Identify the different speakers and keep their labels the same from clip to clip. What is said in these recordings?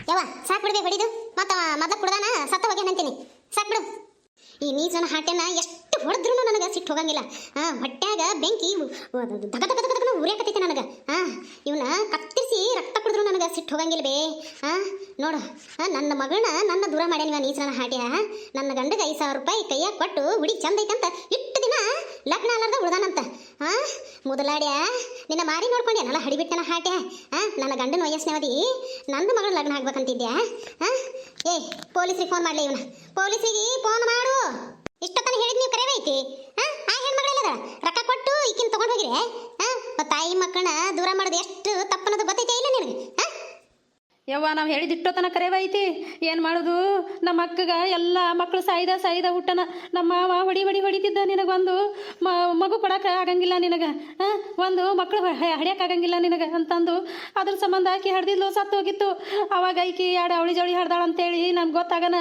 Speaker 1: ಯವ್ವ ಸಾಕ್ ಬಿಡ್ಬೇ ಹೊಡಿದು ಮತ್ತ ಮೊದಲ ಕುಡ್ದಾನ ಸತ್ತ ಹೋಗ್ಯಾನಂತೀನಿ ಸಾಕ್ ಬಿಡು. ಈ ನೀಚನ ಹಾಟೆನ ಎಷ್ಟು ಹೊಡೆದ್ರು ನನಗೆ ಸಿಟ್ಟು ಹೋಗಂಗಿಲ್ಲ. ಹೊಟ್ಯಾಗ ಬೆಂಕಿ ದಗ ದಗ ದಗ ದಗನ ಉರಿಯಾಕತೈತೆ ನನಗೆ. ಇವನ್ನ ಕತ್ತರಿಸಿ ರಕ್ತ ಕುಡಿದ್ರು ನನಗೆ ಸಿಟ್ಟು ಹೋಗಂಗಿಲ್ಲ ಬೇ. ನೋಡು ನನ್ನ ಮಗಳನ್ನ ನನ್ನ ದೂರ ಮಾಡ್ಯಾನಿವ ನೀಚನ ಹಾಟ್ಯ. ನನ್ನ ಗಂಡಗೆ 5,000 ರೂಪಾಯಿ ಕೈಯಾಗ ಕೊಟ್ಟು ಹುಡುಗಿ ಚಂದ ಐತಂತ ಇಟ್ಟು ದಿನ ಲಗ್ನ ಅಲ್ಲಾರ್ದ ಉಳ್ದಾನಂತ. ಮೊದಲಾಡ್ಯ ನಿನ್ನ ಮಾರಿ ನೋಡ್ಕೊಂಡ್ಯಾನಲ್ಲ ಹಡಿಬಿಟ್ಟನ ಹಾಟ್ಯ. ನನ್ನ ಗಂಡನ ವಯಸ್ಸಿನವದಿ ನನ್ನ ಮಗಳ ಲಗ್ನ ಆಗ್ಬೇಕಂತಿದ್ಯಾ? ಪೊಲೀಸ್ರಿಗೆ ಫೋನ್ ಮಾಡ್ಲಿ ಇವನ. ಪೊಲೀಸರಿಗೆ ಫೋನ್ ಮಾಡು. ಇಷ್ಟೊತ್ತನ ಹೇಳಿದ್ ನೀವು ಕರೆವೈತಿ. ಆ ಹೆಣ್ಮಗಳಲ್ಲದ ರೊಕ್ಕ ಕೊಟ್ಟು ಈಕಿನ ತಗೊಂಡು ಹೋಗಿರಿ. ತಾಯಿ ಮಕ್ಕಳನ್ನ ದೂರ ಮಾಡೋದು ಎಷ್ಟು ತಪ್ಪನ್ನೋದು ಗೊತ್ತೈತೆ ಇಲ್ಲ ನಿನಗೆ?
Speaker 2: ಯವ್ವ ನಾವು ಹೇಳಿದಿಟ್ಟೋತನ ಕರೆವೈತಿ. ಏನು ಮಾಡೋದು, ನಮ್ಮ ಅಕ್ಕಗ ಎಲ್ಲ ಮಕ್ಕಳು ಸಾಯ್ದ ಹುಟ್ಟನ. ನಮ್ಮ ಮಾವ ಹೊಡಿತಿದ್ದ. ನಿನಗೊಂದು ಮಗು ಕೊಡಕ್ಕೆ ಆಗಂಗಿಲ್ಲ ನಿನಗೆ, ಒಂದು ಮಕ್ಕಳು ಹಡಿಯೋಕ್ಕಾಗಂಗಿಲ್ಲ ನಿನಗೆ ಅಂತಂದು ಅದ್ರ ಸಂಬಂಧ ಆಕಿ ಹಡ್ದಿದ್ಲು, ಸತ್ತು ಹೋಗಿತ್ತು. ಅವಾಗ ಆಕಿ ಎರಡು ಅವಳಿ ಜವಳಿ ಹಡ್ದಾಳ ಅಂತೇಳಿ ನಮ್ಗೆ ಗೊತ್ತಾಗನ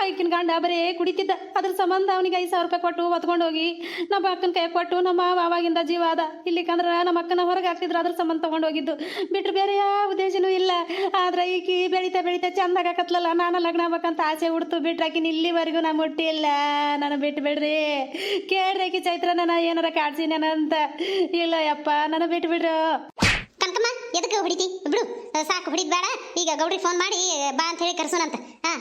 Speaker 2: ಆಕಿನ ಗಂಡ ಬರೇ ಕುಡಿತಿದ್ದ. ಅದ್ರ ಸಂಬಂಧ ಅವನಿಗೆ 5,000 ರೂಪಾಯಿ ಕೊಟ್ಟು ಹೊತ್ಕೊಂಡು ಹೋಗಿ ನಮ್ಮ ಅಕ್ಕನ ಕೈ ಕೊಟ್ಟು ನಮ್ಮ ಮಾವ ಅವಾಗಿಂದ ಜೀವ ಅದ. ಇಲ್ಲಿಕಂದ್ರೆ ನಮ್ಮ ಅಕ್ಕನ ಹೊರಗೆ ಹಾಕ್ತಿದ್ರು, ಅದ್ರ ಸಂಬಂಧ ತೊಗೊಂಡು ಹೋಗಿದ್ದು ಬಿಟ್ಟರೆ ಬೇರೆ ಯಾವ ಉದ್ದೇಶನೂ ಇಲ್ಲ. ಆದ್ರೆ ಈಕಿ ಬೆಳಿತಾ ಚಂದಾಗ ಆಕತ್ಲಲ್ಲ, ನಾನು ಲಗ್ನ ಆಗ್ಬೇಕಂತ ಆಸೆ ಹುಡ್ತು ಬಿಟ್ರೆ ಆಕಿನ ಇಲ್ಲಿವರೆಗೂ ನಾ ಮುಟ್ಟಿಲ್ಲ. ನಾನು ಬಿಟ್ಟು ಬಿಡ್ರಿ, ಕೇಳ್ರಿ ಆಕಿ ಚೈತ್ರ ನಾನು ಏನಾರ ಕಾಡ್ಸಿನೇನಂತ. ಇಲ್ಲ ಯಪ್ಪ, ನಾನು ಬಿಟ್ಟು ಬಿಡ್ರು.
Speaker 1: ಕನಕಮ್ಮ ಎದಕ್ಕೆ ಹೊಡಿತಿ ಬಿಡು, ಸಾಕು ಹೊಡಿದ್ ಬೇಡ. ಈಗ ಗೌಡ್ರಿಗೆ ಫೋನ್ ಮಾಡಿ ಬಾ ಅಂತ ಹೇಳಿ ಕರ್ಸೋಣಂತ.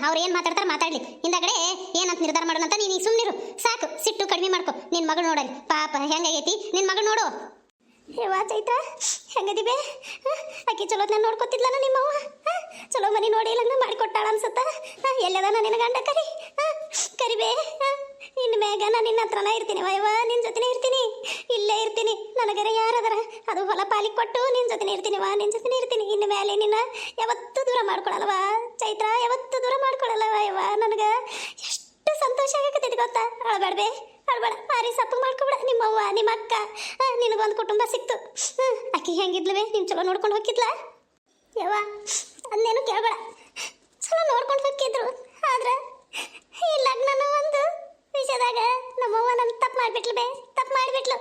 Speaker 1: ಅವ್ರು ಏನು ಮಾತಾಡ್ತಾರೆ ಮಾತಾಡ್ಲಿ, ಹಿಂದಗಡೆ ಏನಂತ ನಿರ್ಧಾರ ಮಾಡೋಣಂತ. ನೀನು ಈಗ ಸುಮ್ಮನಿರು ಸಾಕು, ಸಿಟ್ಟು ಕಡಿಮೆ ಮಾಡ್ಕೊ. ನಿನ್ನ ಮಗಳು ನೋಡಲಿ ಪಾಪ ಹೆಂಗಾಗೈತಿ ನಿನ್ನ ಮಗಳು ನೋಡು. ಹೇವಾ ಚೈತ್ರ ಹೆಂಗದಿಬೆ? ಆಕಿ ಚಲೋ ನಾನು ನೋಡ್ಕೊತಿದ್ಲನ ನಿಮ್ಮವ್ವ. ಚಲೋ ಮನೆ ನೋಡಿ ಲಗ್ನ ಮಾಡಿಕೊಟ್ಟಾಳ ಅನ್ಸುತ್ತ. ಎಲ್ಲದ ನಿನ್ನ ಗಂಡ ಕರಿಬೇ. ಇನ್ನು ಮ್ಯಾಗ ನಾನು ನಿನ್ನ ಹತ್ರನ ಇರ್ತೀನಿ ವಯವ, ನಿನ್ನ ಜೊತೆನೇ ಇರ್ತೀನಿ, ಇಲ್ಲೇ ಇರ್ತೀನಿ. ನನಗರ ಯಾರದರ ಅದು ಹೊಲ ಪಾಲಿಗೆ ಕೊಟ್ಟು ನಿನ್ನ ಜೊತೆನೇ ಇರ್ತೀನಿ ನಿನ್ನ ಜೊತೆನೇ ಇರ್ತೀನಿ. ಇನ್ನು ಮೇಲೆ ನಿನ್ನ ಯಾವತ್ತೂ ದೂರ ಮಾಡ್ಕೊಳಲ್ವಾ ಚೈತ್ರ, ಯಾವತ್ತೂ ದೂರ ಮಾಡ್ಕೊಳಲ್ಲವ ಯವ್ವ. ನನಗೆ ಎಷ್ಟು ಸಂತೋಷ ಆಗಕತ್ತೈತಿ ಗೊತ್ತಾ? ಅಳಬೇಡ್ಬೇ, ಅಳ್ಬೇಡ. ಮಾರಿ ಸಪ್ಪು ಮಾಡ್ಕೊಬೇಡ. ನಿಮ್ಮವ್ವ ನಿಮ್ಮ ಅಕ್ಕ ನಿನಗೊಂದು ಕುಟುಂಬ ಸಿಕ್ತು. ಅಕ್ಕಿ ಹೆಂಗಿದ್ಲವೇ? ನೀನು ಚಲೋ ನೋಡ್ಕೊಂಡು ಹೋಗಿದ್ಲ ಯವ್ವ? ಅಂದೇನು ಕೇಳಬೇಡ, ಚಲೋ ನೋಡ್ಕೊಂಡು ಹೋಗಿದ್ರು. ಆದ್ರೆ ಈ ಲಗ್ನನ ಒಂದು ವಿಷಯದಾಗ ನಮ್ಮವ್ವ ನನ್ನ ತಪ್ಪು ಮಾಡಿಬಿಟ್ಲು ಬೇ, ತಪ್ಪು ಮಾಡಿಬಿಟ್ಲು.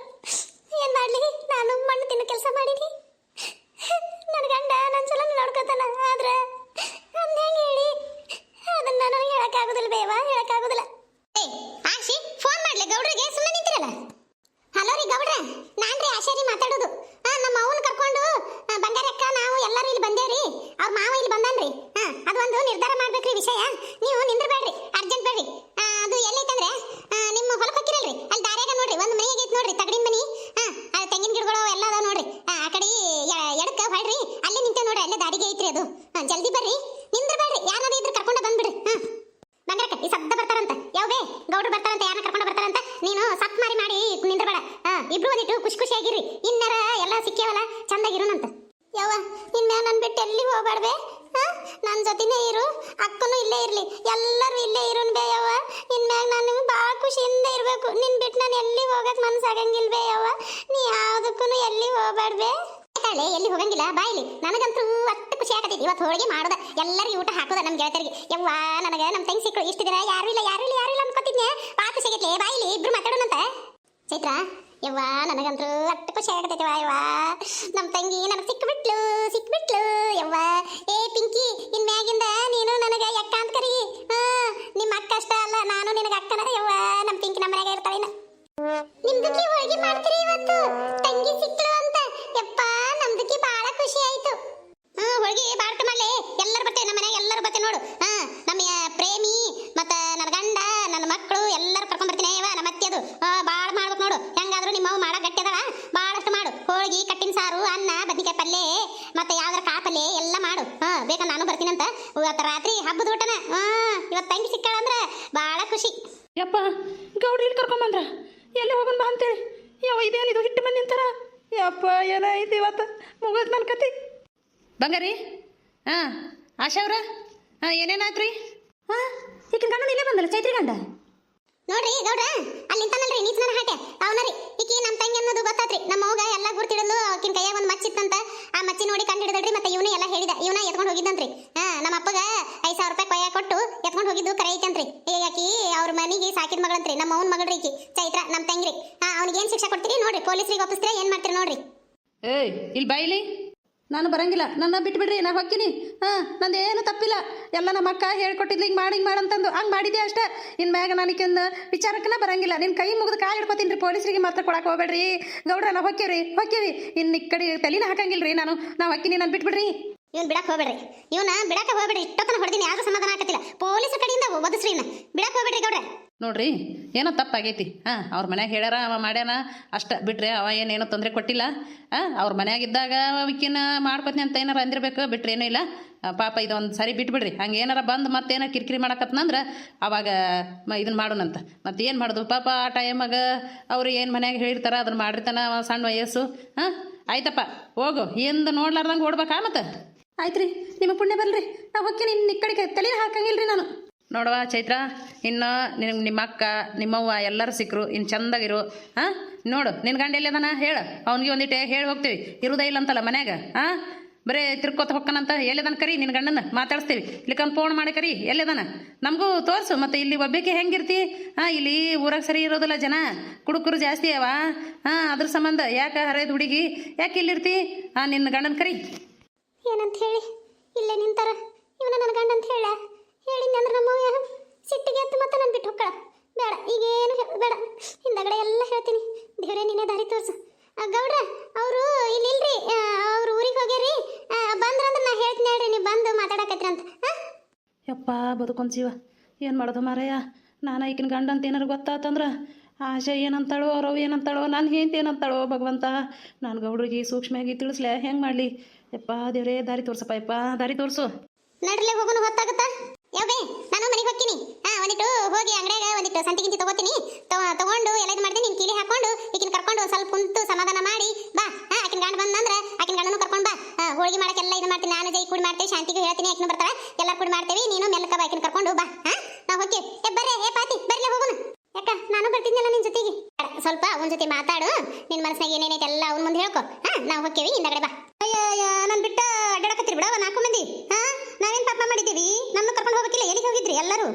Speaker 1: ಏನು ಮಾಡಲಿ, ನಾನು ಮಣ್ಣು ತಿನ್ನೋ ಕೆಲಸ ಮಾಡೀನಿ. ನನ್ನ ಗಂಡ ನನ್ನ ಚಲೋ ನೋಡ್ಕೊತಾನ. ಆದ್ರೆ ನನ್ನ ಹೆಂಗೆ ಹೇಳಿ ಅದನ್ನ ನನಗೆ ಹೇಳಕ್ಕಾಗೋದಿಲ್ಲ ಬೇವಾ, ಹೇಳಕ್ಕಾಗೋದಿಲ್ಲ. ಆಶಿ ಫೋನ್ ಮಾಡ್ಲಿ ಗೌಡ್ರಿಗೆ, ಸುಮ್ಮನೆ ನಿಂತಿರಲ್ಲ. ಹಲೋ ರೀ ಗೌಡ್ರ, ನಾನ್ರಿ ಆಶಾರಿ ಮಾತಾಡೋದು. ನಮ್ಮ ಅವನ್ ಕರ್ಕೊಂಡು ಬಂಗಾರಕ್ಕ ನಾವು ಎಲ್ಲರೂ ಇಲ್ಲಿ ಬಂದೇವ್ರಿ. ಅವ್ರ ಮಾವ ಇಲ್ಲಿ ಬಂದಾನ್ರಿ. ಅದೊಂದು ನಿರ್ಧಾರ ಮಾಡ್ಬೇಕ್ರಿ ವಿಷಯ. ನೀವು ನಿಂದ್ರಬೇಡ್ರಿ, ಅರ್ಜೆಂಟ್ ಬೇಡ್ರಿ. ಅದು ಎಲ್ಲೈತಂದ್ರೆ ನಿಮ್ಮ ಹೊಲಕ್ಕೆ ಹೋಗಿರಲ್ರಿ, ಅಲ್ಲಿ ದಾರ್ಯಾಗ ನೋಡ್ರಿ ಒಂದು ಮನೆ ಆಗೈತೆ ನೋಡ್ರಿ, ತಗಡಿನ ಮನಿ. ತೆಂಗಿನ ಗಿಡಗಳು ಎಲ್ಲ ಅದಾವ ನೋಡ್ರಿ. ಆ ಕಡೆ ಎಡಕ್ಕ ಹೊಳ್ರಿ, ಅಲ್ಲೇ ನಿಂತೇವ್ ನೋಡ್ರಿ, ಅಲ್ಲೇ ದಾರಿಗೆ ಐತ್ರಿ ಅದು. ಜಲ್ದಿ ಬರ್ರಿ, ನಿಂದ್ರಬೇಡ್ರಿ. ಯಾರು ಇದ್ರೆ ಕರ್ಕೊಂಡು ಬಂದ್ಬಿಡ್ರಿ. ಬಂಗಾರಕ್ಕ ಈ ಸದ್ದ ಬರ್ತಾರಂತ, ಯಾವ್ದೇ ಗೌಡ್ರು ಬರ್ತಾರಂತ, ಯಾರನ್ನ ಕರ್ಕೊಂಡು ಬರ್ತಾರಂತ. ನೀನು ಸತ್ ಮಾರಿ ಮಾಡಿ ನಿಂದ್ರಬೇಡ. ಇಬ್ರು ಒಂದಿಟ್ಟು ಖುಷಿಯಾಗಿರ್ರಿ. ಇನ್ನರ ಎಲ್ಲ ಸಿಕ್ಕೇವಲ್ಲ, ಚಂದಾಗಿರೋಣಂತ. ಯವ್ವ ಇನ್ಮ್ಯಾ ನನ್ ಬಿಟ್ಟು ಎಲ್ಲಿ ಹೋಗ್ಬಾರ್ದೆ. ನನ್ನ ಜೊತೆನೇ ಇರು, ಅಕ್ಕನೂ ಇಲ್ಲೇ ಇರ್ಲಿ, ಎಲ್ಲರೂ ಇಲ್ಲೇ ಇರೋನ್ ಬೇ ಯವ್ವ. ಇನ್ಮ್ಯಾಗ ನಾನು ಭಾಳ ಖುಷಿಯಿಂದ ಇರಬೇಕು. ನಿನ್ ಬಿಟ್ಟು ನಾನು ಎಲ್ಲಿ ಹೋಗಕ್ ಮನಸ್ಸಾಗಂಗಿಲ್ವೇ ಯವ್ವ. ನೀ ಯಾವುದಕ್ಕೂ ಎಲ್ಲಿ ಹೋಗ್ಬಾರ್ದೆ. ಎಲ್ಲಿ ಹೋಗಂಗಿಲ್ಲ ಬಾಯಿಲಿ. ನನಗಂತೂ ಅಷ್ಟು ಖುಷಿ ಆಗತೈತಿ. ಇವತ್ತು ಹೋಳಿಗೆ ಮಾಡೋದ, ಎಲ್ಲರಿಗೂ ಊಟ ಹಾಕೋದ ನಮ್ಮ ಗೆಳತರಿಗೆ. ಯವ್ವ ನನಗೆ ನಮ್ಮ ತಂಗಿ ಸಿಕ್ಕಳು. ಇಷ್ಟು ದಿನ ಯಾರು ಇಲ್ಲ ಅನ್ಕೋತಿದ್ನೆ. ಭಾಳ ಖುಷಿ ಆಗೈತಿ. ಬಾಯಿಲಿ ಇಬ್ರು ಮಾತಾಡೋಣಂತ. ಚೈತ್ರ ಯವ್ವ ನನಗಂತೂ ಅಷ್ಟು ಖುಷಿ ಆಗತೈತಿ ಯವ್ವ. ನಮ್ಮ ತಂಗಿ ನನಗೆ ಸಿಕ್ಬಿಟ್ಲು ಯವ್ವ. ಏ ಪಿಂಕಿ, ಇನ್ಮ್ಯಾಗಿಂದ ನೀನು ನನಗೆ ಅಕ್ಕ ಅಂತ ಕರಿ. ನಿಮ್ಮ ಅಕ್ಕ ಅಷ್ಟ ಅಲ್ಲ, ನಾನು ನಿನಗೆ ಅಕ್ಕನ ಯವ್ವ. ನಮ್ಮ ಪಿಂಕಿ ನಮ್ಮ ಮನೆಯಾಗ ಇರ್ತಾಳೆ. ನಿಮ್ದಕ್ಕೆ ಹೋಳಿಗೆ ಮಾಡ್ತೀರಿ ಇವತ್ತು, ತಂಗಿ ಸಿಕ್ಳು ಅಂತ. ಯಪ್ಪ ನಮ್ದಕ್ಕೆ ಬಹಳ ಖುಷಿ ಆಯ್ತು. ಹೋಳಿಗೆ ಬಾಳ್ಕ ಮಾಡ್ಲಿ, ಎಲ್ಲರೂ ಬರ್ತೇವೆ ನಮ್ಮ ಮನೆಯಾಗ, ಎಲ್ಲರೂ ಬರ್ತೇವೆ ನೋಡು. ನಮ್ಮ ಪ್ರೇಮಿ ಮತ್ತ ನನ್ನ ಗಂಡ ನನ್ನ ಮಕ್ಕಳು ಎಲ್ಲರೂ ಕರ್ಕೊಂಡ್ ಬರ್ತೀನಿ ಯವ್ವ. ನಮ್ಮ ಅತ್ತೆ ಅದು ಭಾಳ ಮಾಡ್ಬೇಕು ನೋಡು. ಹೆಂಗಾದ್ರೂ ನಿಮ್ಮವ್ ಮಾಡೋ ಗಟ್ಟಿ ಅದಳ, ಭಾಳಷ್ಟು ಮಾಡು. ಹೋಳಿಗೆ, ಕಟ್ಟಿನ ಸಾರು, ಅನ್ನ, ಬದ್ನಿಕಾಯಿ ಪಲ್ಯ, ಮತ್ತೆ ಯಾವ್ದಾರ ಕಾಳು ಪಲ್ಯ ಎಲ್ಲ ಮಾಡು. ಬೇಕಾ ನಾನು ಬರ್ತೀನಂತ. ಇವತ್ತು ರಾತ್ರಿ ಹಬ್ಬದ ಊಟನ. ಇವತ್ತು ತಂಗಿ ಸಿಕ್ಕಾಳ ಅಂದ್ರೆ ಭಾಳ ಖುಷಿ.
Speaker 2: ಯಪ್ಪ ಗೌಡ್ರಿ ಇಲ್ಲಿ ಕರ್ಕೊಂಬಂದ್ರ, ಎಲ್ಲಿ ಹೋಗೋಣ ಬಾ ಅಂತೇಳಿ. ಯಾವ ಇದೇನಿದು ಹಿಟ್ಟು ಮಂದಿ ನಿಂತಾರ. ಯಪ್ಪ ಏನಾಯ್ತು ಇವತ್ತು, ಮುಗಿದ್ ನನ್ನ ಕತೆ. ಬಂಗಾರಿ ಆಶಾ ಅವ್ರ ಏನೇನಾಯ್ತು ರೀ? ಈಗಿನ ಗಂಡ ಇಲ್ಲೇ ಬಂದಲ್ಲ, ಚೈತ್ರಿ ಗಂಡ
Speaker 1: ನೋಡ್ರಿ ಗೌಡ್ರ, ಅಲ್ಲಿ ನಿಂತಾನಲ್ರಿ ನೀಚನ ಹಾಟೆ ಅವನರಿ. ಈಕಿ ನಮ್ಮ ತಂಗಿ ಅನ್ನೋದು ಗೊತ್ತಾತ್ರಿ. ನಮ್ಮ ಹೋಗ ಎಲ್ಲ ಗುರ್ತಿಡಲು ಆಕಿನ ಕೈಯಾಗ ಒಂದು ಮಚ್ಚಿತ್ತಂತ. ಆ ಮಚ್ಚಿ ನೋಡಿ ಕಂಡು ಹಿಡಿದಳ್ರಿ. ಮತ್ತೆ ಇವನೇ ಎಲ್ಲ ಹೇಳಿದ, ಇವನ ಎತ್ಕೊಂಡು ಹೋಗಿದ್ದಂತ್ರಿ. ನಮ್ಮ ಅಪ್ಪಗ 5,000 ರೂಪಾಯಿ ಕೊಯ್ಯ ಕೊಟ್ಟು ಎತ್ಕೊಂಡು ಹೋಗಿದ್ದು ಕರೆ ಐತಂತ್ರಿ. ಆಕಿ ಅವ್ರ ಮನೆಗೆ ಸಾಕಿದ ಮಗಳಂತ್ರಿ, ನಮ್ಮ ಅವನ ಮಗಳ್ರಿ ಈಕಿ ಚೈತ್ರ, ನಮ್ಮ ತಂಗಿರಿ. ಅವ್ನಿಗೆ ಏನು ಶಿಕ್ಷೆ ಕೊಡ್ತೀರಿ ನೋಡ್ರಿ, ಪೊಲೀಸರಿಗೆ ಒಪ್ಪಿಸ್ತೀರಾ ಏನು ಮಾಡ್ತೀರಿ ನೋಡ್ರಿ.
Speaker 2: ಏಯ್ ಇಲ್ಲಿ ಬಾಯಿಲಿ ನಾನು ಬರಂಗಿಲ್ಲ, ನನ್ನ ಬಿಟ್ಬಿಡ್ರಿ, ನಾ ಹೊಕ್ಕಿನಿ. ನಂದೇನು ತಪ್ಪಿಲ್ಲ, ಎಲ್ಲ ನಮ್ಮ ಅಕ್ಕ ಹೇಳ್ಕೊಟ್ಟಿದ್ಲು, ಹಿಂಗೆ ಮಾಡಿ ಹಿಂಗೆ ಮಾಡಂತಂದು ಹಂಗೆ ಮಾಡಿದ್ದೆ ಅಷ್ಟೇ. ಇನ್ನು ಮ್ಯಾಗ ನನಗಿಂದ ವಿಚಾರಕ್ಕನ ಬರಂಗಿಲ್ಲ. ನಿನ್ನ ಕೈ ಮುಗಿದು ಕಾಲು ಹಿಡ್ಕೊತೀನಿ ರೀ, ಪೊಲೀಸರಿಗೆ ಮಾತ್ರ ಕೊಡಕ್ಕೆ ಹೋಗ್ಬೇಡ್ರಿ ಗೌಡ್ರ. ನಾವು ಹೊಕ್ಕೇವಿ ಇನ್ನು ಈ ಕಡೆ ತಲೆನ ಹಾಕಂಗಿಲ್ಲ ರೀ. ನಾವು ಹೊಕ್ಕಿನಿ, ನಾನು ಬಿಟ್ಬಿಡ್ರಿ.
Speaker 1: ಇವನ್ ಬಿಡಕ್ಕೆ ಹೋಗ್ಬೇಡ್ರಿ, ಇವನ ಬಿಡಕ್ಕೆ ಹೋಗ್ಬೇಡ್ರಿ. ಇಷ್ಟೊತ್ತನ ಹೊಡೆದಿನಿ, ಯಾರು ಸಮಾಧಾನ ಆಗತ್ತಿಲ್ಲ. ಪೊಲೀಸ್ ಕಡೆಯಿಂದ ಒದಸ್ರಿ, ಇನ್ನ ಬಿಡಕ್ಕೆ ಹೋಗ್ಬೇಡ್ರಿ ಗೌಡ್ರ.
Speaker 2: ನೋಡ್ರಿ, ಏನೋ ತಪ್ಪಾಗೈತಿ. ಅವ್ರ ಮನ್ಯಾಗ ಹೇಳ್ಯಾರ, ಅವ ಮಾಡ್ಯಾನ ಅಷ್ಟ ಬಿಟ್ರೆ ಅವ ಏನೇನೋ ತೊಂದರೆ ಕೊಟ್ಟಿಲ್ಲ. ಅವ್ರ ಮನ್ಯಾಗಿದ್ದಾಗ ಅವಕ್ಕಿನ್ನ ಮಾಡ್ಕೊತೀನಿ ಅಂತ ಏನಾರ ಅಂದಿರ್ಬೇಕು, ಬಿಟ್ರೆ ಏನೂ ಇಲ್ಲ. ಪಾಪ ಇದೊಂದು ಸರಿ ಬಿಟ್ಬಿಡ್ರಿ. ಹಂಗೆ ಏನಾರ ಬಂದು ಮತ್ತೇನೋ ಕಿರಿಕಿರಿ ಮಾಡಕತ್ನಂದ್ರೆ ಅವಾಗ ಇದನ್ನ ಮಾಡೋಣಂತ. ಮತ್ತೆ ಏನು ಮಾಡೋದು ಪಾಪ, ಆ ಟೈಮಾಗ ಅವ್ರು ಏನು ಮನ್ಯಾಗ ಹೇಳಿರ್ತಾರ ಅದನ್ನ ಮಾಡಿರ್ತಾನ ಸಣ್ಣ ವಯಸ್ಸು. ಆಯ್ತಪ್ಪ ಹೋಗು, ಎಂದು ನೋಡ್ಲಾರ್ದಂಗೆ ಓಡ್ಬೇಕಾ ಮತ್ತೆ. ಆಯ್ತು ರೀ, ನಿಮಗೆ ಪುಣ್ಯ ಬರಲ್ರಿ. ನಾವು ಹೊಕ್ಕಿ ನಿನ್ನ ಈ ಕಡೆಗೆ ತಲೆ ಹಾಕಂಗಿಲ್ಲ ರೀ ನಾನು. ನೋಡುವ ಚೈತ್ರ, ಇನ್ನು ನಿನಗೆ ನಿಮ್ಮ ಅಕ್ಕ ನಿಮ್ಮವ್ವ ಎಲ್ಲರೂ ಸಿಕ್ಕರು, ಇನ್ನು ಚಂದಾಗಿರು. ನೋಡು, ನಿನ್ನ ಗಂಡ ಎಲ್ಲದನ ಹೇಳು, ಅವ್ನಿಗೆ ಒಂದಿಟ್ಟೆ ಹೇಳಿ ಹೋಗ್ತೀವಿ. ಇರುವುದೇ ಇಲ್ಲ ಅಂತಲ್ಲ ಮನ್ಯಾಗ. ಬರೀ ತಿರ್ಕೋತ ಹೊಕ್ಕನಂತ ಎಲ್ಲದನ ಕರಿ, ನಿನ್ನ ಗಂಡನ ಮಾತಾಡಿಸ್ತೀವಿ. ಇಲ್ಲಿಕಂದು ಫೋನ್ ಮಾಡಿ ಕರಿ, ಎಲ್ಲದನ ನಮಗೂ ತೋರಿಸು. ಮತ್ತು ಇಲ್ಲಿ ಒಬ್ಬಕ್ಕೆ ಹೆಂಗಿರ್ತಿ? ಇಲ್ಲಿ ಊರಾಗ ಸರಿ ಇರೋದಿಲ್ಲ, ಜನ ಕುಡುಕರು ಜಾಸ್ತಿ ಅವ. ಅದ್ರ ಸಂಬಂಧ ಯಾಕೆ ಹರಿಯದ ಹುಡುಗಿ ಯಾಕೆ ಇಲ್ಲಿರ್ತಿ? ನಿನ್ನ ಗಂಡನ ಕರಿ.
Speaker 1: ಏನಂತ ಹೇಳಿ ಇಲ್ಲೇ ನಿಂತಾರ, ಇವನ ನನ್ನ ಗಂಡ ಅಂತ ಹೇಳಿದ್ನಿ ಅಂದ್ರೆ ನಮ್ಮವ್ವ ಸಿಟ್ಟಿಗೆ ಅಂತ ಮತ್ತೆ ನಾನು ಬಿಟ್ಟು ಹೋಗ್ಕಳ. ಬೇಡ, ಈಗೇನು ಬೇಡ, ಹಿಂದಗಡೆ ಎಲ್ಲ ಹೇಳ್ತೀನಿ. ದೇವ್ರೇ ನೀನೇ ದಾರಿ ತೋರಿಸು. ಗೌಡ್ರ ಅವರು ಇಲ್ಲಿಲ್ರಿ, ಅವ್ರು ಊರಿಗೆ ಹೋಗ್ಯಾರಿ. ಬಂದ್ರಂದ್ರೆ ನಾ ಹೇಳ್ತೀನಿ ಹೇಳ್ರಿ, ನೀವು ಬಂದು ಮಾತಾಡಕತ್ರಿ ಅಂತ.
Speaker 2: ಯಪ್ಪ ಬದುಕೊಂಡ್ ಜೀವ, ಏನು ಮಾಡೋದು ಮಾರಯ್ಯ. ನಾನು ಈಗಿನ ಗಂಡ ಅಂತ ಏನಾರು ಗೊತ್ತಾತಂದ್ರೆ ಆಶೆ ಏನಂತಾಳೋ, ಅವ್ರವ್ ಏನಂತಾಳೋ, ನಾನು ಹೆಂಡ್ತಿ ಏನಂತಾಳೋ ಭಗವಂತ. ನಾನು ಗೌಡ್ರಿಗೆ ಸೂಕ್ಷ್ಮವಾಗಿ ತಿಳಿಸ್ಲೆ ಹೆಂಗೆ ಮಾಡಲಿ? ಯಪ್ಪ ದೇವ್ರೇ, ದಾರಿ ತೋರ್ಸಪ್ಪ, ಯಪ್ಪ ದಾರಿ ತೋರಿಸು.
Speaker 1: ನಡ್ರಲ್ಲೇ ಹೋಗೋನು ಹೊತ್ತಾಗುತ್ತಾ? ಯಾವೇ ನಾನು ಮನೆಗೆ ಹೋಗ್ತೀನಿ. ಒಂದಿಟ್ಟು ಹೋಗಿ ಅಂಗಡಿಯಾಗ ಒಂದಿಟ್ಟು ಸಂತಿ ಗಿಂತಿ ತಗೋತೀನಿ. ತಗೊಂಡು ಎಲ್ಲ ಇದು ಮಾಡ್ತೀನಿ. ನಿನ್ ಕೀಲಿ ಹಾಕೊಂಡು ಈಗಿನ ಕರ್ಕೊಂಡು ಸ್ವಲ್ಪ ಕುಂತು ಸಮಾಧಾನ ಮಾಡಿ ಬಾ. ಆಕಿನ ಗಂಡ ಬಂದಂದ್ರೆ ಆಕಿನ ಗಂಡನು ಕರ್ಕೊಂಡು ಬಾ. ಹೋಳಿಗೆ ಮಾಡಕ್ಕೆಲ್ಲ ಇದು ಮಾಡ್ತೀನಿ. ನಾನು ಜೈ ಕೂಡಿ ಮಾಡ್ತೇವೆ, ಶಾಂತಿಗೂ ಹೇಳ್ತೀನಿ, ಆಕಿನ ಬರ್ತಾವೆ, ಎಲ್ಲರೂ ಕೂಡಿ ಮಾಡ್ತೇವೆ. ನೀನು ಮೆಲ್ಲಕ ಬಾ, ಆಕಿನ ಕರ್ಕೊಂಡು ಬಾ. ನಾವು ಹೋಗಿ ಬರ್ರೆ ಪಾತಿ ಬರ್ಲೆ ಹೋಗೋಣ. ಯಾಕ ನಾನು ಬರ್ತಿದ್ನಲ್ಲ ನಿನ್ ಜೊತೆಗೆ. ಸ್ವಲ್ಪ ಅವನ ಜೊತೆ ಮಾತಾಡು, ನಿನ್ ಮನಸ್ಸಿನಾಗ ಏನೇನೈತೆ ಎಲ್ಲ ಅವನ ಮುಂದೆ ಹೇಳ್ಕೊ. ನಾವು ಹೋಗ್ತೇವಿ, ಹಿಂದಗಡೆ ಬಾ. ಅಯ್ಯ ನಾನು ಬಿಟ್ಟ ಅಡ್ಡಾಡಕತ್ತೀರಿ ಬಿಡವ, 4 ಮಂದಿ. ನಾವೇನ್ ಪಾಪ ಮಾಡಿದ್ದೀವಿ? ನಮ್ಮನ್ನ ಕರ್ಕೊಂಡು ಹೋಗಕ್ಕಿಲ್ಲ, ಎಲ್ಲಿಗೆ ಹೋಗಿದ್ರಿ ಎಲ್ಲರೂ?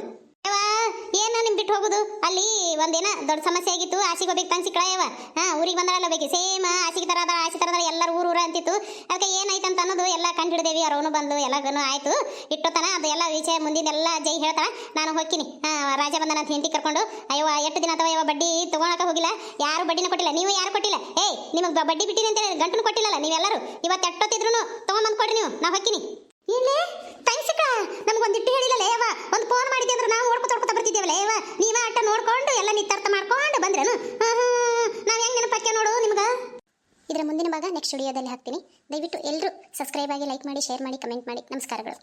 Speaker 1: ಏನ ನಿಮ್ ಬಿಟ್ಟು ಹೋಗುದು? ಅಲ್ಲಿ ಒಂದೇನ ದೊಡ್ಡ ಸಮಸ್ಯೆ ಆಗಿತ್ತು. ಆಸಿಗೆ ಹೋಗ್ಬೇಕು ತಂಗ್ ಸಿಕ್ಕಳಯವ. ಊರಿಗೆ ಬಂದಲ್ಲ ಹೋಗ್ಬೇಕು, ಸೇಮ್ ಆಸಿಗೆ ತರದ ಆಸಿ ತರದ ಎಲ್ಲರೂ ಊರ ಅಂತಿತ್ತು. ಅದಕ್ಕೆ ಏನಾಯ್ತು ಅಂತ ಅನ್ನೋದು ಎಲ್ಲ ಕಂಡು ಹಿಡಿದೇವಿ. ಅವನು ಬಂದು ಎಲ್ಲಗನು ಆಯ್ತು. ಇಟ್ಟೋತನ ಅದು ಎಲ್ಲ ವಿಷಯ ಮುಂದಿನೆಲ್ಲ ಜೈ ಹೇಳ್ತಾಳ. ನಾನು ಹೋಗ್ತೀನಿ. ರಾಜ ಬಂದನ ಅಂತ ಹೆಂಡತಿ ಕರ್ಕೊಂಡು. ಅಯ್ಯವ ಎಷ್ಟು ದಿನ ಅಥವಾ ಯಾವ ಬಡ್ಡಿ ತಗೊಳಕ ಹೋಗಿಲ್ಲ, ಯಾರು ಬಡ್ಡಿನ ಕೊಟ್ಟಿಲ್ಲ. ನೀವು ಯಾರು ಕೊಟ್ಟಿಲ್ಲ? ನಿಮಗೆ ಬಡ್ಡಿ ಬಿಟ್ಟಿನಿ ಅಂತ ಗಂಟು ಕೊಟ್ಟಿಲ್ಲಲ್ಲ ನೀವೆಲ್ಲರೂ. ಇವತ್ತು ಎಷ್ಟೊತ್ತಿದ್ರು ತಗೊಂಬಂದು ಕೊಡ್ರಿ ನೀವು. ನಾವು ಹೋಗ್ತೀನಿ. ಇಲ್ಲೇ ಥ್ಯಾಂಕ್ಸ್ ಅಕ್ಕ, ನಮಗೊಂದಿಟ್ಟು ಹೇಳಿಲ್ಲ ಲೇವ. ಒಂದು ಫೋನ್ ಮಾಡಿದ್ದೆ ಅಂದ್ರೆ ನಾವು ಓಡ್ಕೊತ ಬರ್ತಿದ್ದೇವಲ್ಲ ಲೇವ. ನೀವೇ ಆಟ ನೋಡ್ಕೊಂಡು ಎಲ್ಲ ನಿತ್ತರ್ಥ ಮಾಡ್ಕೊಂಡು ಬಂದ್ರೇನು? ನಾವು ಹೆಂಗೆ ನೆನಪಕ್ಕೆ ನೋಡು ನಿಮ್ಗೆ. ಇದರ ಮುಂದಿನ ಭಾಗ ನೆಕ್ಸ್ಟ್ ವಿಡಿಯೋದಲ್ಲಿ ಹಾಕ್ತೀನಿ. ದಯವಿಟ್ಟು ಎಲ್ಲರೂ ಸಬ್ಸ್ಕ್ರೈಬ್ ಆಗಿ, ಲೈಕ್ ಮಾಡಿ, ಶೇರ್ ಮಾಡಿ, ಕಮೆಂಟ್ ಮಾಡಿ. ನಮಸ್ಕಾರಗಳು.